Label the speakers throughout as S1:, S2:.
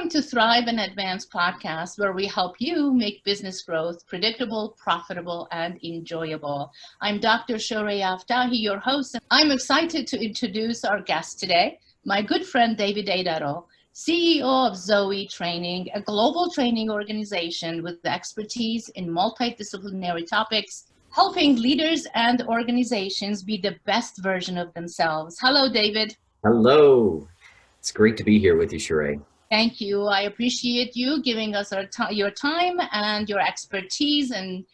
S1: Welcome to Thrive and Advance podcast, where we help you make business growth predictable, profitable, and enjoyable. I'm Dr. Shorey Aftahi, your host, and I'm excited to introduce our guest today, my good friend David Adaro, CEO of Zoe Training, a global training organization with expertise in multidisciplinary topics, helping leaders and organizations be the best version of themselves. Hello, David.
S2: Hello. It's great to be here with you, Sheree.
S1: Thank you. I appreciate you giving us your time and your expertise and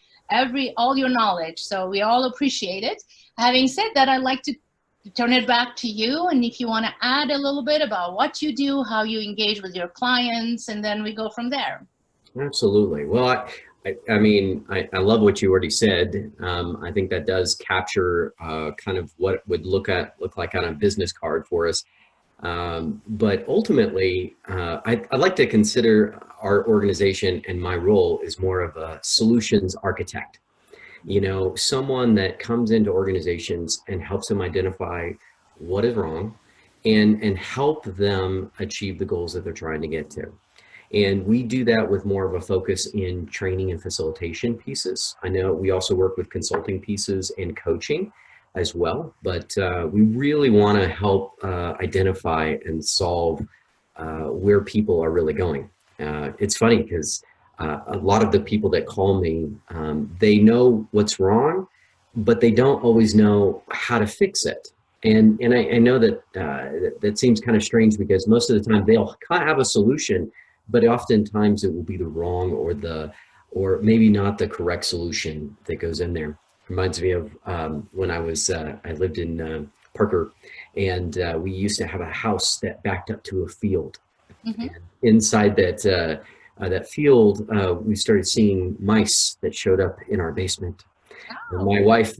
S1: all your knowledge. So we all appreciate it. Having said that, I'd like to turn it back to you. And if you want to add a little bit about what you do, how you engage with your clients, and then we go from there.
S2: Absolutely. Well, I love what you already said. I think that does capture kind of what it would look like on a business card for us. But ultimately, I'd like to consider our organization and my role is more of a solutions architect. You know, someone that comes into organizations and helps them identify what is wrong and help them achieve the goals that they're trying to get to. And we do that with more of a focus in training and facilitation pieces. I know we also work with consulting pieces and coaching as well, but we really want to help identify and solve where people are really going. It's funny because a lot of the people that call me, they know what's wrong, but they don't always know how to fix it. And I know that that seems kind of strange because most of the time they'll kind of have a solution, but oftentimes it will be the wrong or maybe not the correct solution that goes in there. Reminds me of when I lived in Parker, and we used to have a house that backed up to a field. Mm-hmm. And inside that field, we started seeing mice that showed up in our basement. Oh. And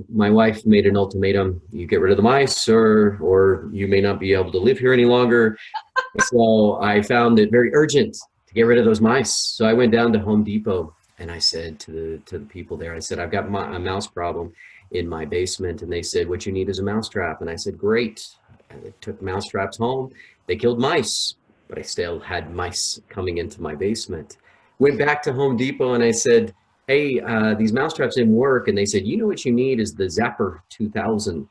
S2: my wife made an ultimatum: you get rid of the mice, or you may not be able to live here any longer. So I found it very urgent to get rid of those mice. So I went down to Home Depot. And I said to the people there, I said, I've got a mouse problem in my basement. And they said, what you need is a mouse trap. And I said, great. And I took mouse traps home. They killed mice, but I still had mice coming into my basement. Went back to Home Depot and I said, hey, these mouse traps didn't work. And they said, you know what you need is the Zapper 2000,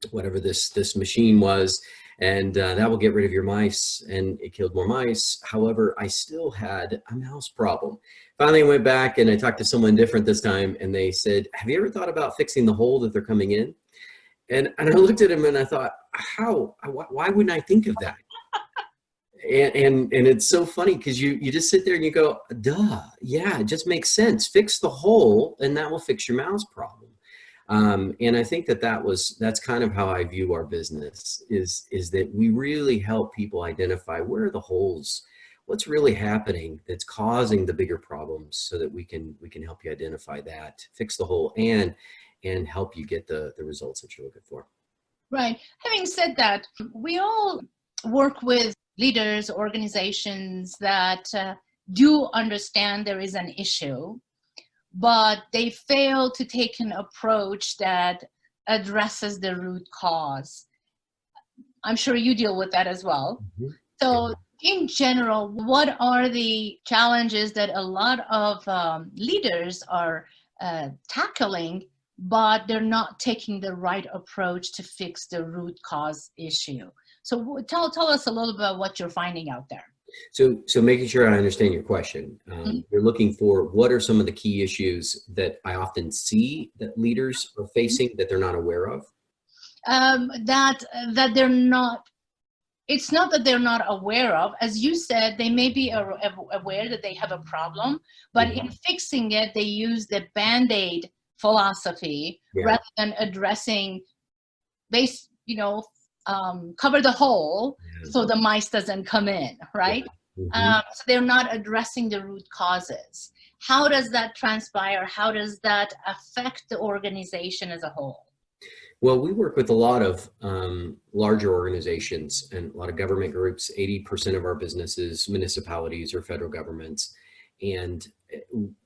S2: whatever this machine was. And that will get rid of your mice. And it killed more mice. However, I still had a mouse problem. Finally, I went back and I talked to someone different this time. And they said, have you ever thought about fixing the hole that they're coming in? And I looked at him and I thought, why wouldn't I think of that? And it's so funny because you just sit there and you go, duh, yeah, it just makes sense. Fix the hole and that will fix your mouse problem. And I think that's kind of how I view our business is that we really help people identify where are the holes, what's really happening that's causing the bigger problems so that we can help you identify that, fix the hole and help you get the results that you're looking for.
S1: Right. Having said that, we all work with leaders, organizations that do understand there is an issue, but they fail to take an approach that addresses the root cause. I'm sure you deal with that as well. Mm-hmm. So in general, what are the challenges that a lot of leaders are tackling, but they're not taking the right approach to fix the root cause issue? So tell us a little bit about what you're finding out there.
S2: So making sure I understand your question, you're looking for what are some of the key issues that I often see that leaders are facing that they're not aware of?
S1: That they're not, it's not that they're not aware of. As you said, they may be aware that they have a problem, but in fixing it, they use the Band-Aid philosophy rather than addressing cover the hole so the mice doesn't come in, right? So they're not addressing the root causes. How does that transpire? How does that affect the organization as a whole?
S2: Well, we work with a lot of larger organizations and a lot of government groups. 80% of our business is municipalities or federal governments. And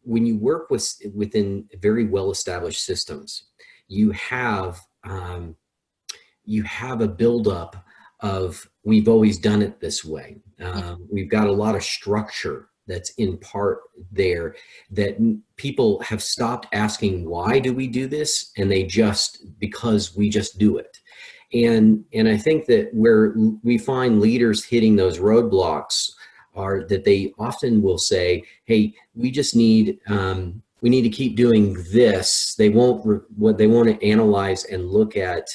S2: when you work within very well-established systems, you have a buildup of we've always done it this way. We've got a lot of structure that's in part there that people have stopped asking, why do we do this? And because we just do it. And I think that where we find leaders hitting those roadblocks are that they often will say, hey, we just need, we need to keep doing this. They won't, what they want to analyze and look at,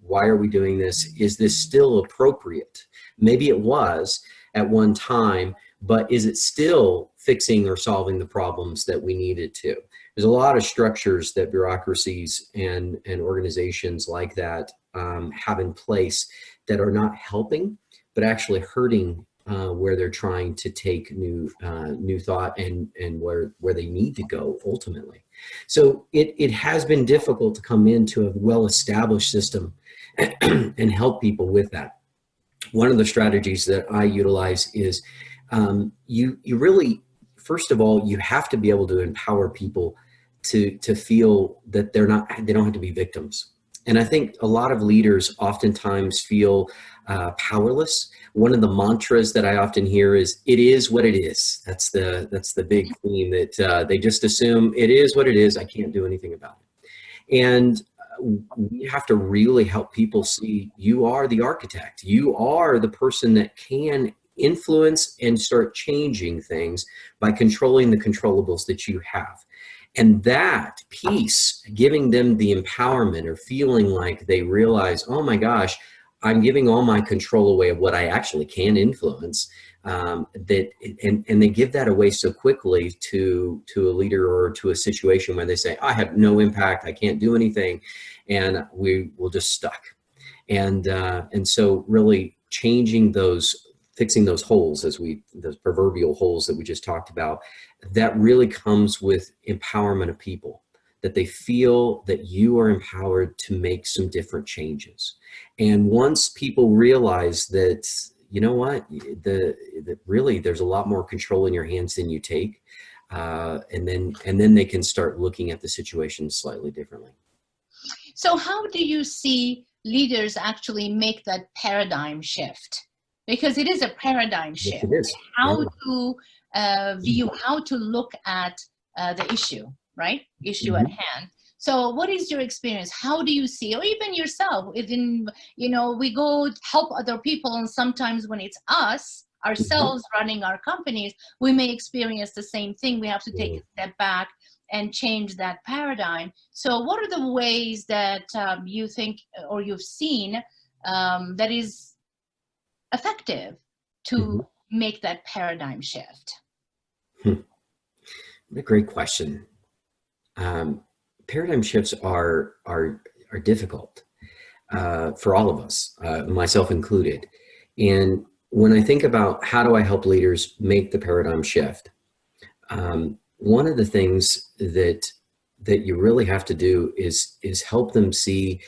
S2: why are we doing this? Is this still appropriate? Maybe it was at one time, but is it still fixing or solving the problems that we needed to? There's a lot of structures that bureaucracies and organizations like that have in place that are not helping, but actually hurting where they're trying to take new thought and where they need to go ultimately. So it has been difficult to come into a well-established system and help people with that. One of the strategies that I utilize is you really, first of all, you have to be able to empower people to feel that they don't have to be victims. And I think a lot of leaders oftentimes feel powerless. One of the mantras that I often hear is, "It is what it is." That's the big theme, that they just assume it is what it is. I can't do anything about it. And we have to really help people see you are the architect. You are the person that can influence and start changing things by controlling the controllables that you have. And that piece, giving them the empowerment or feeling like they realize, oh my gosh, I'm giving all my control away of what I actually can influence, and they give that away so quickly to a leader or to a situation where they say, I have no impact, I can't do anything, and we will just stuck. And so really changing those, fixing those holes, those proverbial holes that we just talked about, that really comes with empowerment of people, that they feel that you are empowered to make some different changes. And once people realize that, you know what, that really there's a lot more control in your hands than you take, and then they can start looking at the situation slightly differently.
S1: So how do you see leaders actually make that paradigm shift? Because it is a paradigm shift.
S2: Yes, it is.
S1: How to view, how to look at the issue, right? Issue at hand. So what is your experience? How do you see, or even yourself, within, we go help other people, and sometimes when it's us, ourselves running our companies, we may experience the same thing. We have to take a step back and change that paradigm. So what are the ways that you think, or you've seen, that is effective to make that paradigm shift?
S2: What a great question. Paradigm shifts are difficult for all of us, myself included. And when I think about how do I help leaders make the paradigm shift, one of the things that you really have to do is help them see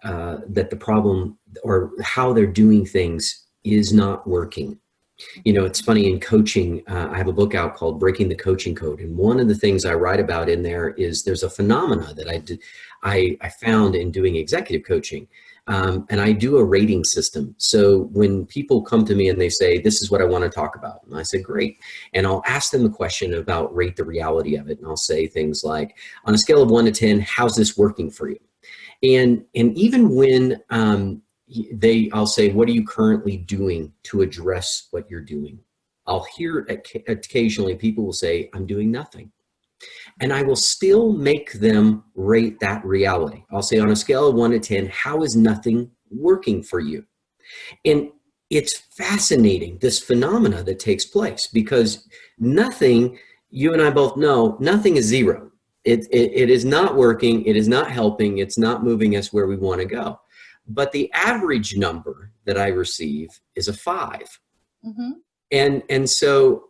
S2: that the problem or how they're doing things is not working. It's funny, in coaching, I have a book out called Breaking the Coaching Code. And one of the things I write about in there is there's a phenomena that I found in doing executive coaching. And I do a rating system. So when people come to me and they say, this is what I want to talk about, and I say, great. And I'll ask them a question about rate the reality of it. And I'll say things like, on a scale of 1 to 10, how's this working for you? And even when I'll say, what are you currently doing to address what you're doing? I'll hear occasionally people will say, I'm doing nothing. And I will still make them rate that reality. I'll say, on a scale of 1 to 10, how is nothing working for you? And it's fascinating, this phenomena that takes place, because nothing, you and I both know, nothing is zero. It is not working. It is not helping. It's not moving us where we want to go. But the average number that I receive is a 5. And so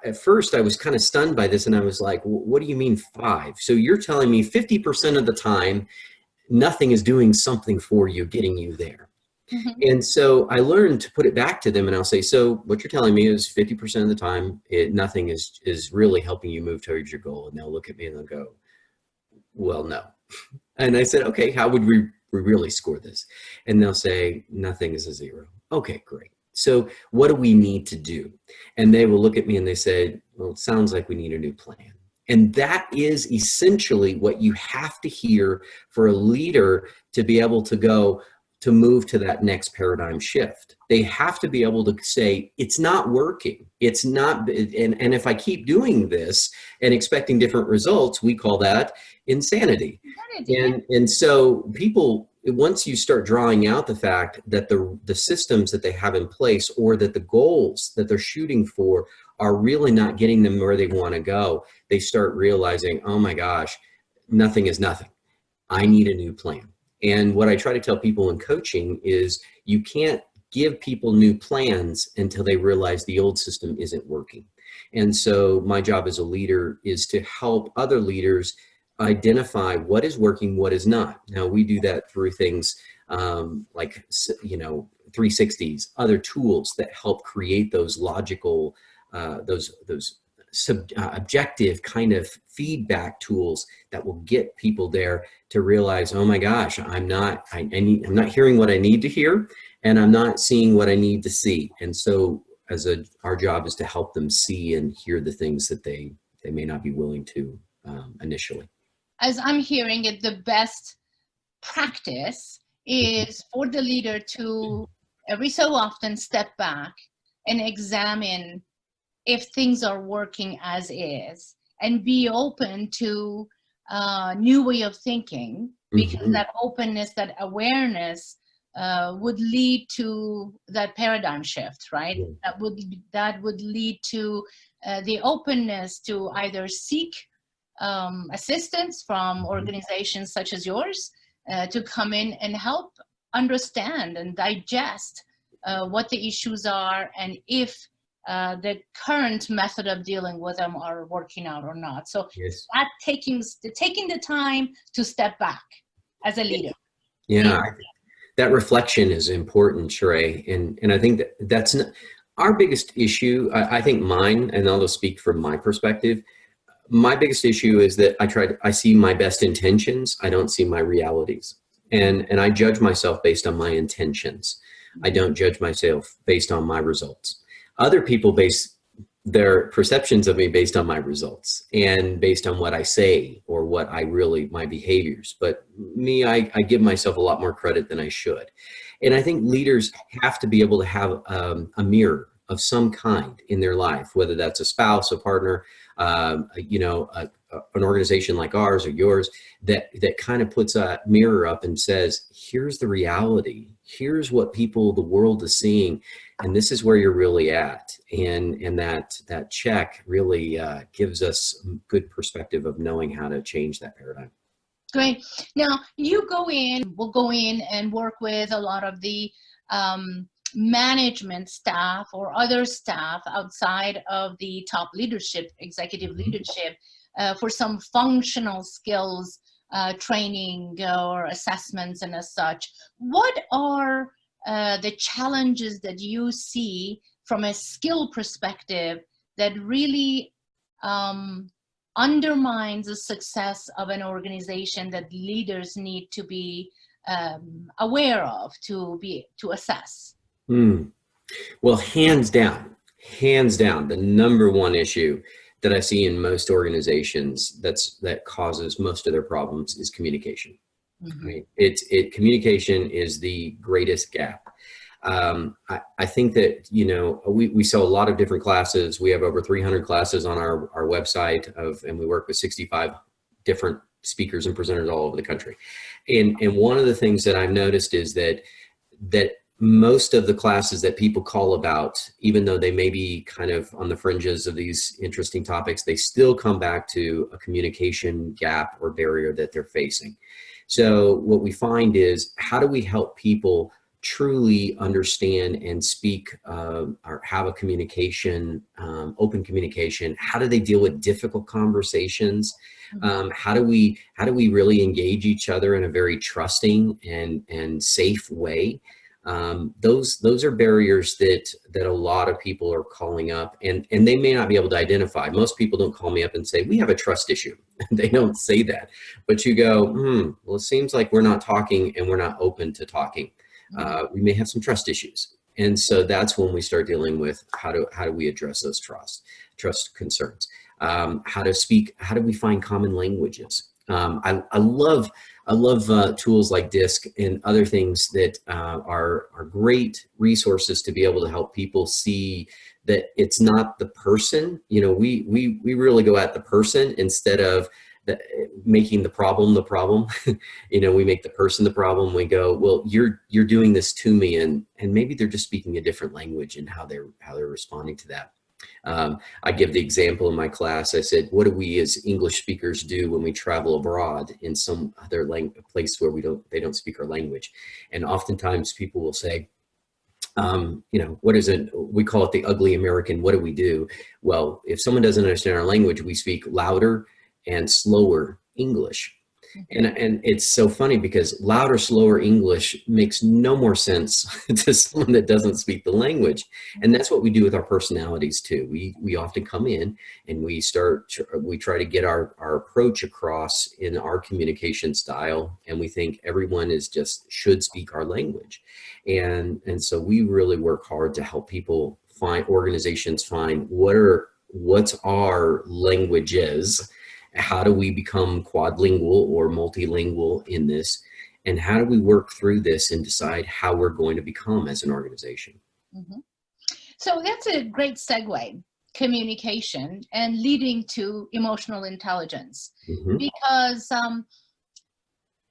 S2: at first I was kind of stunned by this, and I was like, what do you mean 5? So you're telling me 50% of the time, nothing is doing something for you, getting you there. And so I learned to put it back to them, and I'll say, so what you're telling me is 50% of the time, nothing is really helping you move towards your goal. And they'll look at me and they'll go, well, no. And I said, okay, how would we really score this? And they'll say, nothing is a 0. Okay, great. So what do we need to do? And they will look at me and they say, well, it sounds like we need a new plan. And that is essentially what you have to hear for a leader to be able to go to move to that next paradigm shift. They have to be able to say, it's not working. It's not, and if I keep doing this and expecting different results, we call that insanity. And so people, once you start drawing out the fact that the systems that they have in place, or that the goals that they're shooting for are really not getting them where they want to go, they start realizing, oh my gosh, nothing is nothing. I need a new plan. And what I try to tell people in coaching is you can't give people new plans until they realize the old system isn't working. And so my job as a leader is to help other leaders identify what is working, what is not. Now we do that through things like, 360s, other tools that help create those logical, those objective kind of feedback tools that will get people there to realize, oh my gosh, I'm not hearing what I need to hear, and I'm not seeing what I need to see. And so our job is to help them see and hear the things that they may not be willing to initially.
S1: As I'm hearing it, the best practice is for the leader to every so often step back and examine if things are working as is, and be open to a new way of thinking, because that openness, that awareness would lead to that paradigm shift, right? That would lead to the openness to either seek assistance from organizations such as yours to come in and help understand and digest what the issues are, and if the current method of dealing with them are working out or not. So that taking the time to step back as a leader.
S2: Yeah, that reflection is important, Sheree. And I think that's not, our biggest issue. I think mine, and I'll just speak from my perspective, my biggest issue is that I see my best intentions. I don't see my realities. And I judge myself based on my intentions. I don't judge myself based on my results. Other people base their perceptions of me based on my results and based on what I say or what my behaviors. But me, I give myself a lot more credit than I should. And I think leaders have to be able to have a mirror of some kind in their life, whether that's a spouse, a partner, an organization like ours or yours, that kind of puts a mirror up and says, here's the reality. Here's what the world is seeing. And this is where you're really at. And that check really gives us good perspective of knowing how to change that paradigm.
S1: Great. Now we'll go in and work with a lot of the management staff or other staff outside of the top leadership, executive leadership, for some functional skills training or assessments and as such. What are the challenges that you see from a skill perspective that really undermines the success of an organization that leaders need to be aware of to assess?
S2: Well, hands down, the number one issue that I see in most organizations that causes most of their problems is communication. Right? Communication is the greatest gap. I think that, we sell a lot of different classes. We have over 300 classes on our website and we work with 65 different speakers and presenters all over the country. And one of the things that I've noticed is that most of the classes that people call about, even though they may be kind of on the fringes of these interesting topics, they still come back to a communication gap or barrier that they're facing. So what we find is, how do we help people truly understand and speak or have a communication, open communication? How do they deal with difficult conversations? How do we really engage each other in a very trusting and safe way? Those are barriers that a lot of people are calling up, and they may not be able to identify. Most people don't call me up and say, we have a trust issue. They don't say that, but you go, well, it seems like we're not talking and we're not open to talking. We may have some trust issues. And so that's when we start dealing with how do we address those trust concerns. How to speak, how do we find common languages? I love tools like DISC and other things that are great resources to be able to help people see that it's not the person. You know, we really go at the person instead of making the problem the problem. You know, we make the person the problem. We go, well, you're doing this to me, and maybe they're just speaking a different language and how they're responding to that. I give the example in my class. I said, what do we as English speakers do when we travel abroad in some other place where they don't speak our language? And oftentimes people will say, you know, what is it? We call it the ugly American. What do we do? Well, if someone doesn't understand our language, we speak louder and slower English. And it's so funny because louder, slower English makes no more sense to someone that doesn't speak the language. And that's what we do with our personalities too. We often come in and we try to get our approach across in our communication style. And we think everyone should speak our language. And so we really work hard to help people organizations find what's our languages. How do we become quadlingual or multilingual in this? And how do we work through this and decide how we're going to become as an organization?
S1: Mm-hmm. So that's a great segue, communication and leading to emotional intelligence. Mm-hmm. Because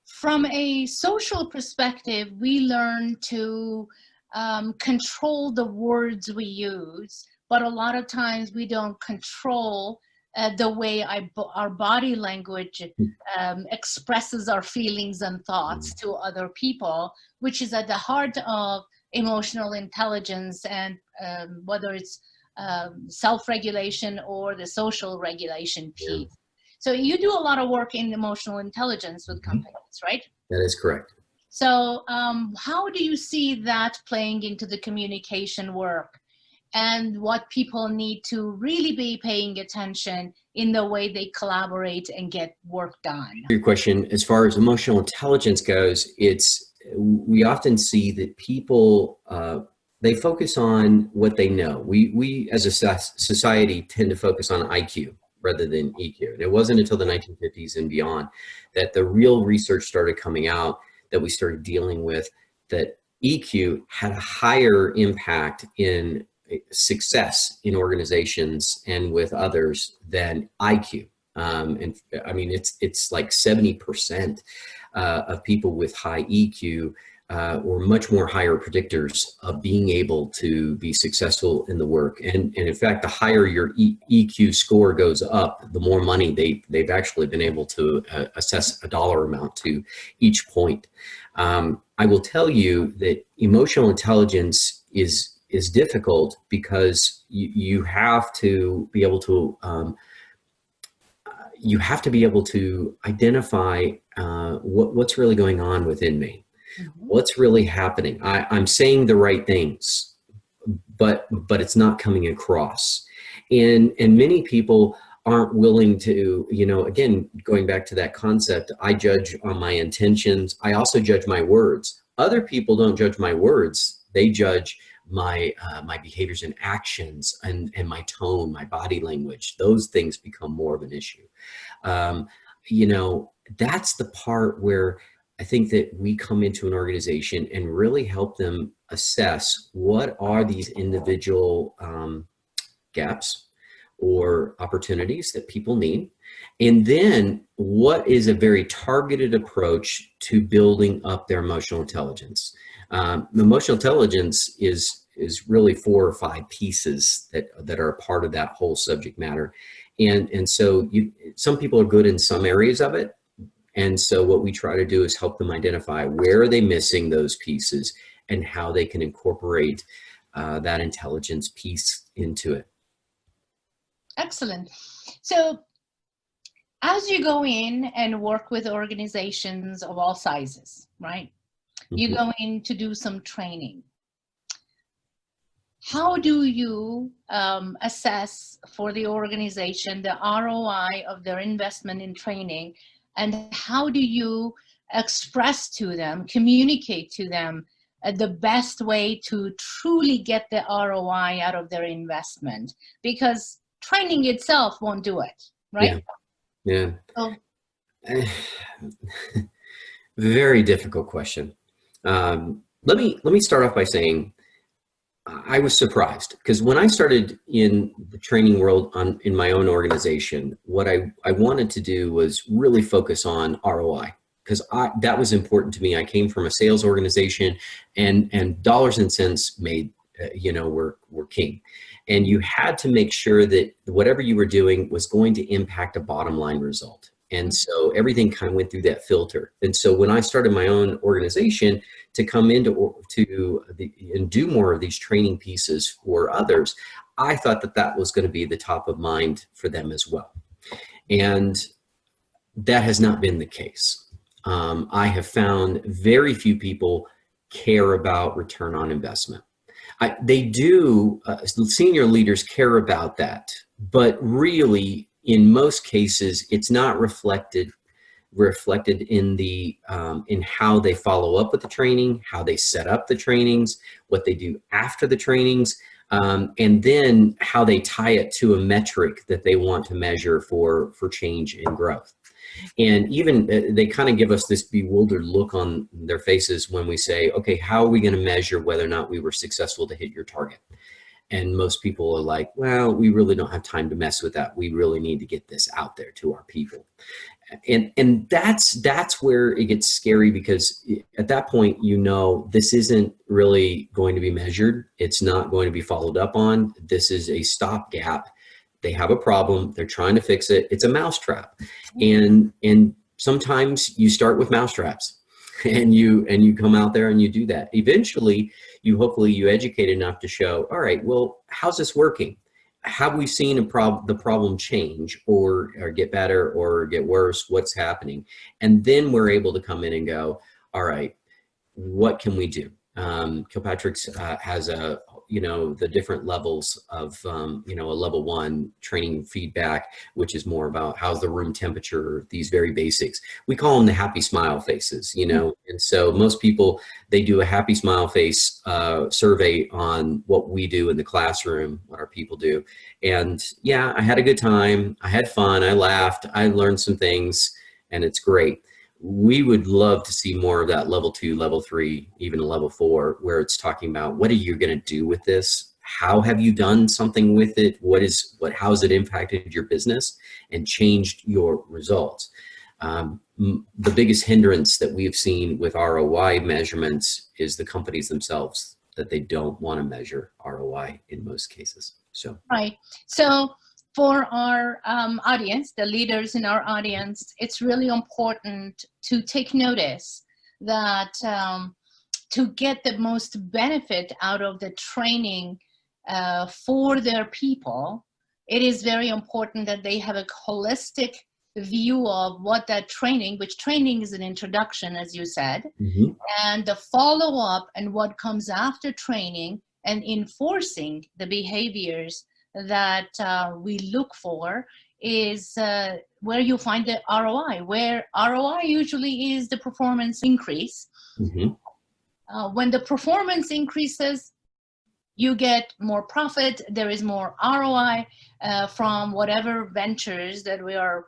S1: from a social perspective, we learn to control the words we use, but a lot of times we don't control the way our body language expresses our feelings and thoughts to other people, which is at the heart of emotional intelligence, and whether it's self-regulation or the social regulation piece. Yeah. So you do a lot of work in emotional intelligence with companies, right?
S2: That is correct.
S1: So how do you see that playing into the communication work? And what people need to really be paying attention in the way they collaborate and get work done.
S2: Your question, as far as emotional intelligence goes, we often see that people, they focus on what they know. We as a society tend to focus on IQ rather than EQ. And it wasn't until the 1950s and beyond that the real research started coming out, that we started dealing with that EQ had a higher impact in success in organizations and with others than IQ. And I mean, it's like 70% of people with high EQ were much more higher predictors of being able to be successful in the work. And in fact, the higher your EQ score goes up, the more money they've actually been able to assess a dollar amount to each point. I will tell you that emotional intelligence is difficult because you have to be able to identify what's really going on within me. Mm-hmm. What's really happening? I'm saying the right things, but it's not coming across. And many people aren't willing to, you know, again, going back to that concept, I judge on my intentions. I also judge my words. Other people don't judge my words. They judge my behaviors and actions and my tone, my body language. Those things become more of an issue. You know, that's the part where I think that we come into an organization and really help them assess what are these individual gaps or opportunities that people need. And then what is a very targeted approach to building up their emotional intelligence. Emotional intelligence is really 4 or 5 pieces that are a part of that whole subject matter. And so some people are good in some areas of it. And so what we try to do is help them identify where are they missing those pieces and how they can incorporate that intelligence piece into it.
S1: Excellent. So as you go in and work with organizations of all sizes, right? Mm-hmm. You go in to do some training. How do you assess for the organization the ROI of their investment in training, and how do you express to them, communicate to them the best way to truly get the ROI out of their investment, because training itself won't do it,
S2: Yeah.
S1: right?
S2: Yeah.
S1: So,
S2: Very difficult question. Let me start off by saying I was surprised because when I started in the training world in my own organization, what I wanted to do was really focus on ROI because that was important to me. I came from a sales organization, and dollars and cents made were king, and you had to make sure that whatever you were doing was going to impact a bottom line result. And so everything kind of went through that filter. And so when I started my own organization to come into and do more of these training pieces for others, I thought that that was going to be the top of mind for them as well. And that has not been the case. I have found very few people care about return on investment. They do, senior leaders care about that, but really, in most cases, it's not reflected in the in how they follow up with the training, how they set up the trainings, what they do after the trainings, and then how they tie it to a metric that they want to measure for change and growth. And even they kind of give us this bewildered look on their faces when we say, okay, how are we going to measure whether or not we were successful to hit your target? And most people are like, well, we really don't have time to mess with that. We really need to get this out there to our people. And that's where it gets scary, because at that point, this isn't really going to be measured. It's not going to be followed up on. This is a stopgap. They have a problem. They're trying to fix it. It's a mousetrap. And sometimes you start with mousetraps and you come out there and you do that. Eventually, hopefully you educate enough to show, all right, well, how's this working? Have we seen the problem change or get better or get worse? What's happening? And then we're able to come in and go, all right, what can we do? Kilpatrick's has the different levels of, a level 1 training feedback, which is more about how's the room temperature, these very basics. We call them the happy smile faces, and so most people, they do a happy smile face survey on what we do in the classroom, what our people do. And yeah, I had a good time. I had fun. I laughed. I learned some things, and it's great. We would love to see more of that level 2, level 3, even a level 4, where it's talking about what are you going to do with this? How have you done something with it? How has it impacted your business and changed your results? The biggest hindrance that we've seen with ROI measurements is the companies themselves, that they don't want to measure ROI in most cases. So
S1: right. So for our audience, the leaders in our audience, it's really important to take notice that to get the most benefit out of the training for their people, it is very important that they have a holistic view of what that training, which training is an introduction, as you said, and the follow-up and what comes after training and enforcing the behaviors that we look for is where you find the ROI, where ROI usually is the performance increase. When the performance increases, you get more profit, there is more ROI from whatever ventures that we are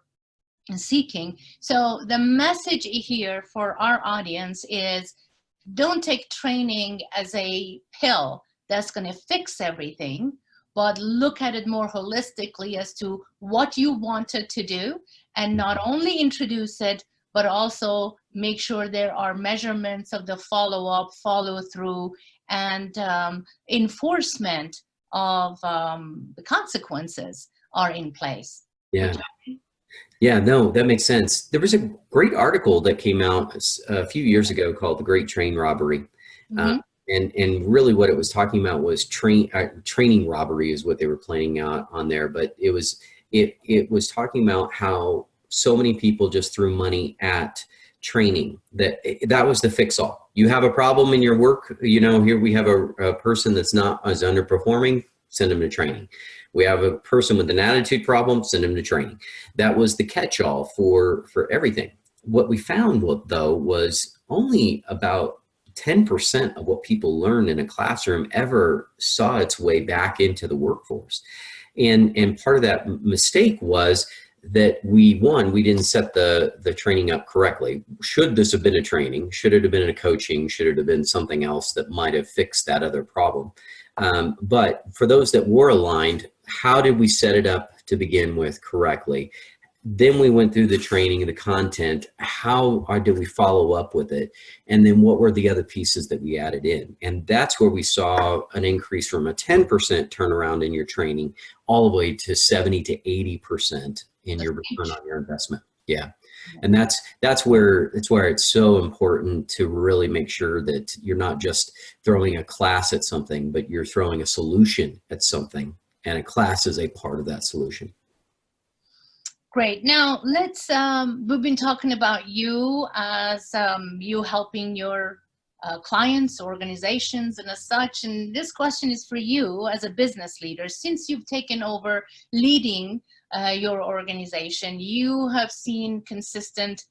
S1: seeking. So the message here for our audience is, don't take training as a pill that's going to fix everything, but look at it more holistically as to what you wanted to do, and not only introduce it, but also make sure there are measurements of the follow-up, follow-through, and enforcement of the consequences are in place.
S2: yeah. Yeah, no, that makes sense. There was a great article that came out a few years ago called "The Great Train Robbery," and really what it was talking about was training robbery is what they were planning out on there. But it was talking about how so many people just threw money at training, that was the fix all. You have a problem in your work, here we have a person that's not as underperforming, send them to training. We have a person with an attitude problem, send them to training. That was the catch-all for everything. What we found, though, was only about 10% of what people learned in a classroom ever saw its way back into the workforce. And part of that mistake was that we didn't set the training up correctly. Should this have been a training? Should it have been a coaching? Should it have been something else that might have fixed that other problem? But for those that were aligned, how did we set it up to begin with correctly? Then we went through the training, the content, did we follow up with it? And then what were the other pieces that we added in? And that's where we saw an increase from a 10% turnaround in your training all the way to 70 to 80% in your return on your investment. Yeah. And that's where it's so important to really make sure that you're not just throwing a class at something, but you're throwing a solution at something, and a class is a part of that solution.
S1: Great. Now we've been talking about you as you helping your clients, organizations, and as such. And this question is for you as a business leader. Since you've taken over leading your organization, you have seen consistent,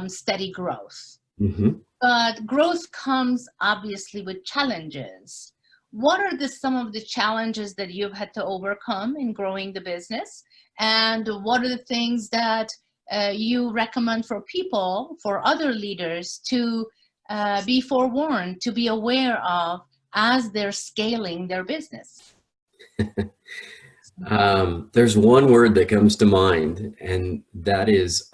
S1: steady growth.
S2: Mm-hmm.
S1: But growth comes obviously with challenges. What are some of the challenges that you've had to overcome in growing the business? And what are the things that you recommend for other leaders to be forewarned, to be aware of as they're scaling their business?
S2: There's one word that comes to mind, and that is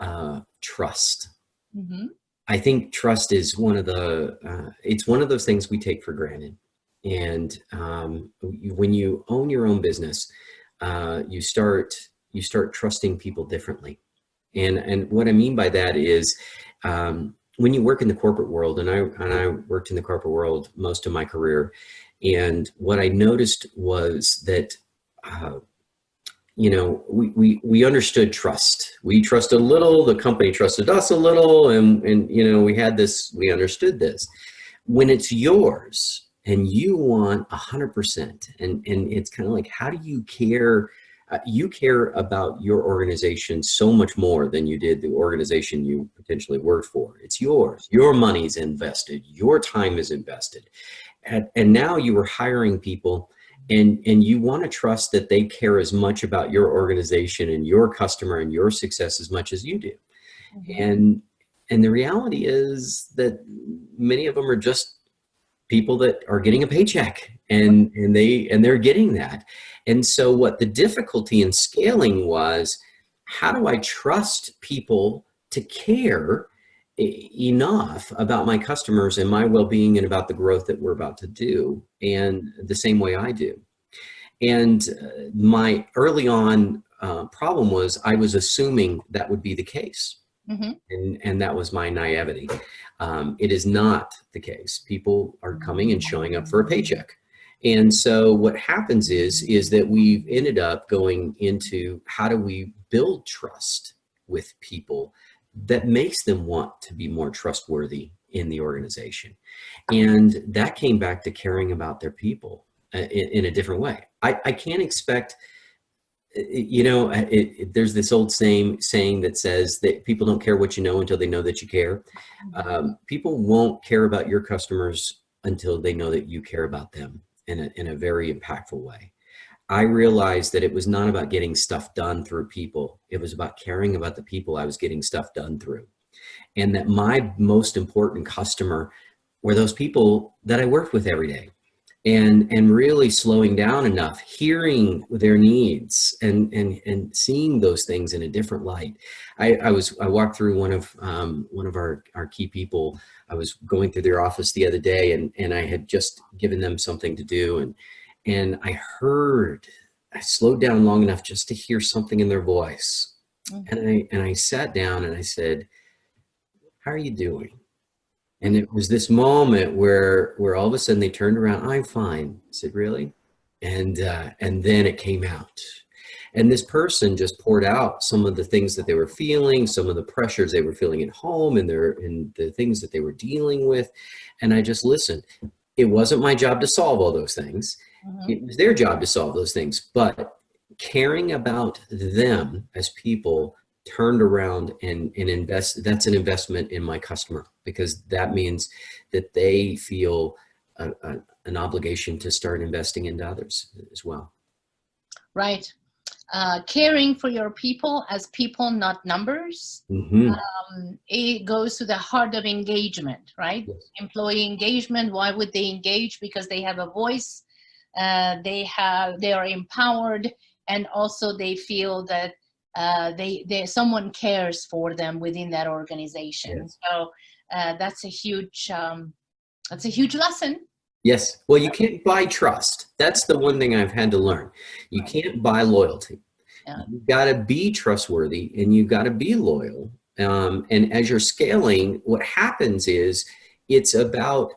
S2: trust. Mm-hmm. I think trust is it's one of those things we take for granted. And when you own your own business, you start trusting people differently. And what I mean by that is when you work in the corporate world, and I worked in the corporate world most of my career, and what I noticed was that we understood trust. We trusted a little, the company trusted us a little, and we understood this. When it's yours and you want 100%, and it's kind of like, how do you care? You care about your organization so much more than you did the organization you potentially worked for. It's yours. Your money's invested. Your time is invested. And now you are hiring people, and you want to trust that they care as much about your organization and your customer and your success as much as you do. Mm-hmm. And the reality is that many of them are just people that are getting a paycheck, and they're getting that. And so what the difficulty in scaling was, how do I trust people to care enough about my customers and my well-being and about the growth that we're about to do, and the same way I do? And my early on problem was I was assuming that would be the case. Mm-hmm. And that was my naivety. It is not the case. People are coming and showing up for a paycheck. And so what happens is that we've ended up going into, how do we build trust with people that makes them want to be more trustworthy in the organization? And that came back to caring about their people in a different way. I can't expect, there's this old saying that says that people don't care what you know until they know that you care. People won't care about your customers until they know that you care about them in a very impactful way. I realized that it was not about getting stuff done through people. It was about caring about the people I was getting stuff done through. And that my most important customer were those people that I worked with every day. And really slowing down enough, hearing their needs, and seeing those things in a different light. I walked through one of our key people. I was going through their office the other day, and I had just given them something to do, and I slowed down long enough just to hear something in their voice. Mm-hmm. And I sat down and I said, "How are you doing?" And it was this moment where all of a sudden they turned around. "I'm fine." I said, "Really?" And then it came out. And this person just poured out some of the things that they were feeling, some of the pressures they were feeling at home, and the things that they were dealing with. And I just listened. It wasn't my job to solve all those things. Mm-hmm. It was their job to solve those things. But caring about them as people turned around and invest. That's an investment in my customer, because that means that they feel an obligation to start investing into others as well.
S1: Right. Caring for your people as people, not numbers.
S2: Mm-hmm.
S1: It goes to the heart of engagement, right?
S2: Yes.
S1: Employee engagement. Why would they engage? Because they have a voice. They are empowered, and also they feel that someone cares for them within that organization.
S2: Yes.
S1: So that's a huge lesson.
S2: Yes. Well, you can't buy trust. That's the one thing I've had to learn. You can't buy loyalty.
S1: Yeah.
S2: You've got to be trustworthy, and you've got to be loyal. And as you're scaling, what happens is it's about,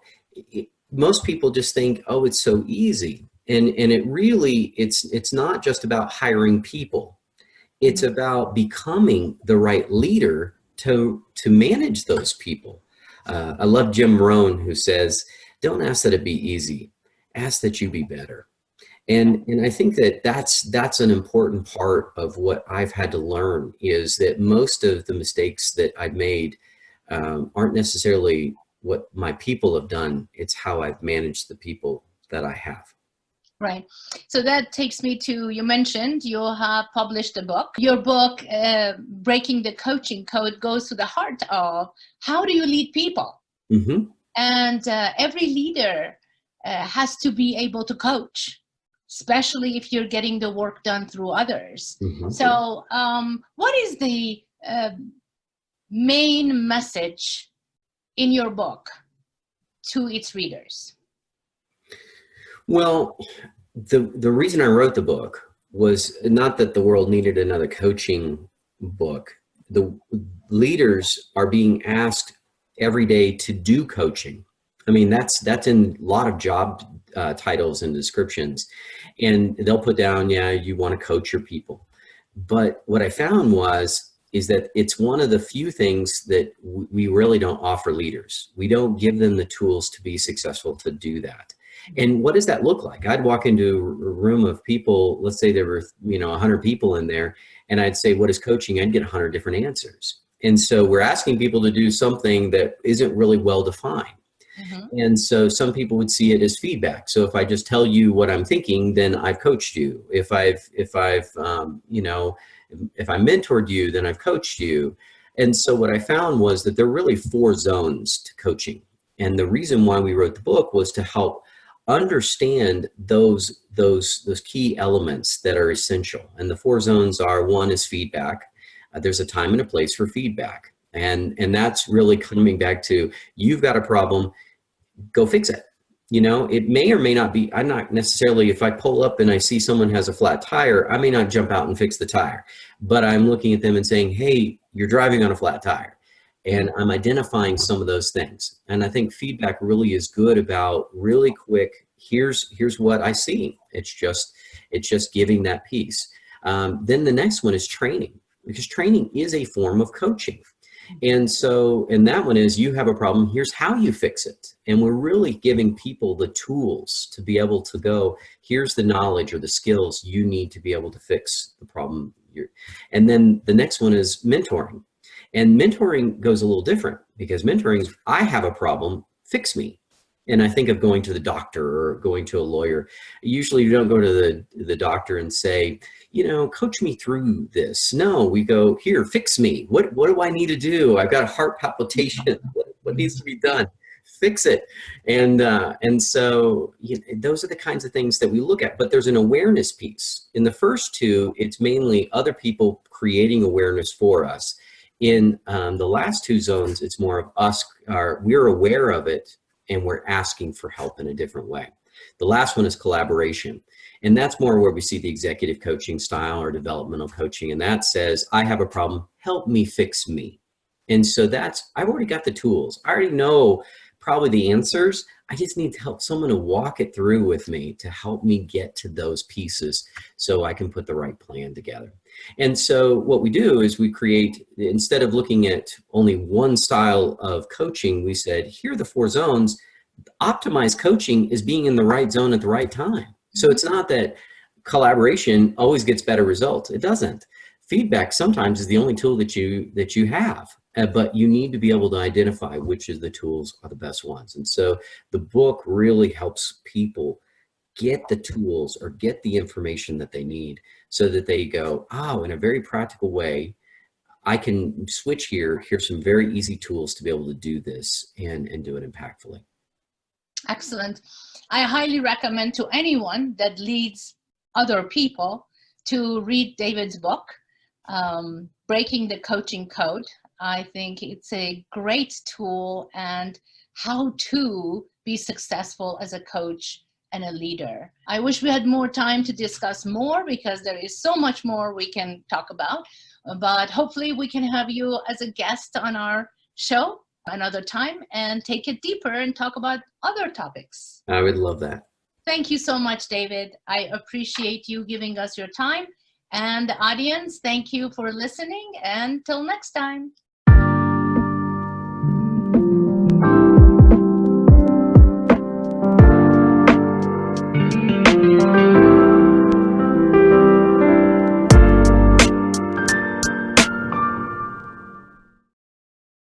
S2: most people just think, oh, it's so easy. And it really, it's not just about hiring people. It's about becoming the right leader to manage those people. I love Jim Rohn, who says, don't ask that it be easy, ask that you be better. And I think that that's an important part of what I've had to learn, is that most of the mistakes that I've made aren't necessarily what my people have done. It's how I've managed the people that I have.
S1: Right. So that takes me to, you mentioned you have published a book. Your book, Breaking the Coaching Code, goes to the heart of how do you lead people?
S2: Mm-hmm.
S1: And every leader has to be able to coach, especially if you're getting the work done through others. Mm-hmm. So what is the main message in your book to its readers?
S2: Well, the reason I wrote the book was not that the world needed another coaching book. The leaders are being asked every day to do coaching. I mean, that's in a lot of job titles and descriptions, and they'll put down, yeah, you want to coach your people. But what I found is that it's one of the few things that we really don't offer leaders. We don't give them the tools to be successful to do that. And what does that look like? I'd walk into a room of people, let's say there were 100 people in there, and I'd say, what is coaching? I'd get 100 different answers. And so we're asking people to do something that isn't really well defined. Mm-hmm. And so some people would see it as feedback. So if I just tell you what I'm thinking, then I've coached you. If I mentored you, then I've coached you. And so what I found was that there are really 4 zones to coaching. And the reason why we wrote the book was to help understand those key elements that are essential. And the 4 zones are: 1 is feedback. There's a time and a place for feedback. And that's really coming back to, you've got a problem, go fix it. It may or may not be, I'm not necessarily, if I pull up and I see someone has a flat tire, I may not jump out and fix the tire, but I'm looking at them and saying, hey, you're driving on a flat tire. And I'm identifying some of those things. And I think feedback really is good about really quick, here's what I see. It's just giving that piece. Then the next one is training, because training is a form of coaching. And that one is, you have a problem, here's how you fix it. And we're really giving people the tools to be able to go, here's the knowledge or the skills you need to be able to fix the problem. And then the next one is mentoring. And mentoring goes a little different, because mentoring is, I have a problem, fix me. And I think of going to the doctor or going to a lawyer. Usually you don't go to the doctor and say, coach me through this. No, we go, here, fix me. What do I need to do? I've got a heart palpitation. What needs to be done? Fix it. And so those are the kinds of things that we look at. But there's an awareness piece. In the first 2, it's mainly other people creating awareness for us. In the last 2 zones, it's more of us, we're aware of it, and we're asking for help in a different way. The last one is collaboration. And that's more where we see the executive coaching style or developmental coaching. And that says, I have a problem, help me fix me. And so I've already got the tools. I already know probably the answers. I just need to help someone to walk it through with me to help me get to those pieces so I can put the right plan together. And so what we do is we create, instead of looking at only one style of coaching, we said, here are the 4 zones. Optimized coaching is being in the right zone at the right time. So it's not that collaboration always gets better results. It doesn't. feedback sometimes is the only tool that you have. But you need to be able to identify which of the tools are the best ones. And so the book really helps people get the tools or get the information that they need so that they go, oh, in a very practical way, I can switch here. Here's some very easy tools to be able to do this and do it impactfully.
S1: Excellent. I highly recommend to anyone that leads other people to read David's book, Breaking the Coaching Code. I think it's a great tool and how to be successful as a coach and a leader. I wish we had more time to discuss more because there is so much more we can talk about, but hopefully we can have you as a guest on our show another time and take it deeper and talk about other topics.
S2: I would love that.
S1: Thank you so much, David. I appreciate you giving us your time. And the audience, thank you for listening. And till next time.